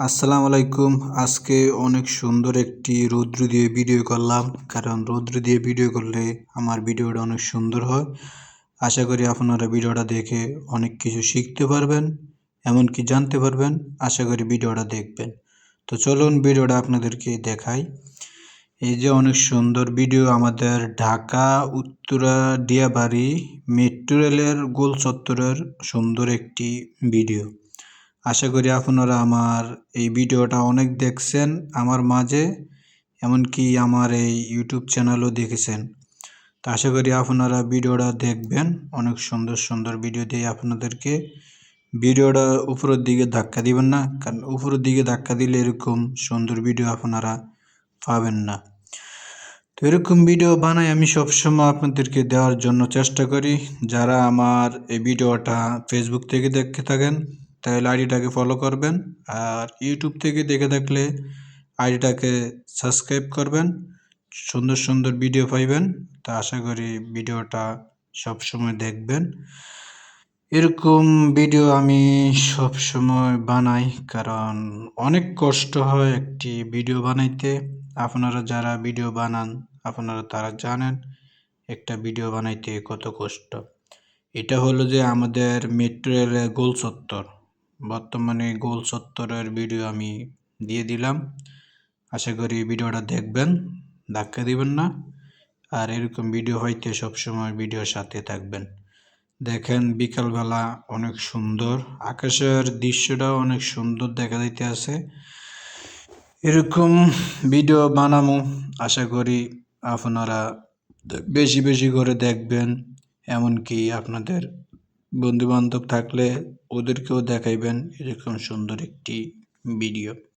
আসসালামু আলাইকুম। আজকে অনেক সুন্দর একটি রৌদ্র দিয়ে ভিডিও করলাম। কারণ রৌদ্র দিয়ে ভিডিও করলে আমার ভিডিওটা অনেক সুন্দর হয়। আশা করি আপনারা ভিডিওটা দেখে অনেক কিছু শিখতে পারবেন, এমনকি জানতে পারবেন। আশা করি ভিডিওটা দেখবেন। তো চলুন ভিডিওটা আপনাদেরকে দেখাই। এই যে অনেক সুন্দর ভিডিও, আমাদের ঢাকা উত্তরা দিয়াবাড়ি মেট্রো রেলের গোল চত্বরের সুন্দর একটি ভিডিও। আশা করি আপনারা আমার এই ভিডিওটা অনেক দেখছেন আমার মাঝে, এমনকি আমার এই ইউটিউব চ্যানেলও দেখেছেন। তো আশা করি আপনারা ভিডিওটা দেখবেন। অনেক সুন্দর সুন্দর ভিডিও দিয়ে আপনাদেরকে। ভিডিওটা উপরের দিকে ধাক্কা দিবেন না, কারণ উপরের দিকে ধাক্কা দিলে এরকম সুন্দর ভিডিও আপনারা পাবেন না। তো এরকম ভিডিও বানাই আমি সবসময় আপনাদেরকে দেওয়ার জন্য চেষ্টা করি। যারা আমার এই ভিডিওটা ফেসবুক থেকে দেখে থাকেন তাহলে আইডিটাকে ফলো করবেন, আর ইউটিউব থেকে দেখে থাকলে আইডিটাকে সাবস্ক্রাইব করবেন। সুন্দর সুন্দর ভিডিও পাইবেন। তা আশা করি ভিডিওটা সবসময় দেখবেন। এরকম ভিডিও আমি সবসময় বানাই, কারণ অনেক কষ্ট হয় একটি ভিডিও বানাইতে। আপনারা যারা ভিডিও বানান আপনারা তারা জানেন একটা ভিডিও বানাইতে কত কষ্ট। এটা হলো যে আমাদের মেট্রো রেলের গোল চত্বর। বর্তমানে গোল চত্বরের ভিডিও আমি দিয়ে দিলাম। আশা করি ভিডিওটা দেখবেন, ধাক্কা দিবেন না। আর এরকম ভিডিও হইতে সবসময় ভিডিওর সাথে থাকবেন। দেখেন বিকালবেলা অনেক সুন্দর, আকাশের দৃশ্যটাও অনেক সুন্দর দেখা যাইতে আছে। এরকম ভিডিও বানাবো, আশা করি আপনারা বেশি বেশি করে দেখবেন। এমনকি আপনাদের বন্ধু বান্ধব থাকলে ওদেরকেও দেখাইবেন এরকম সুন্দর একটি ভিডিও।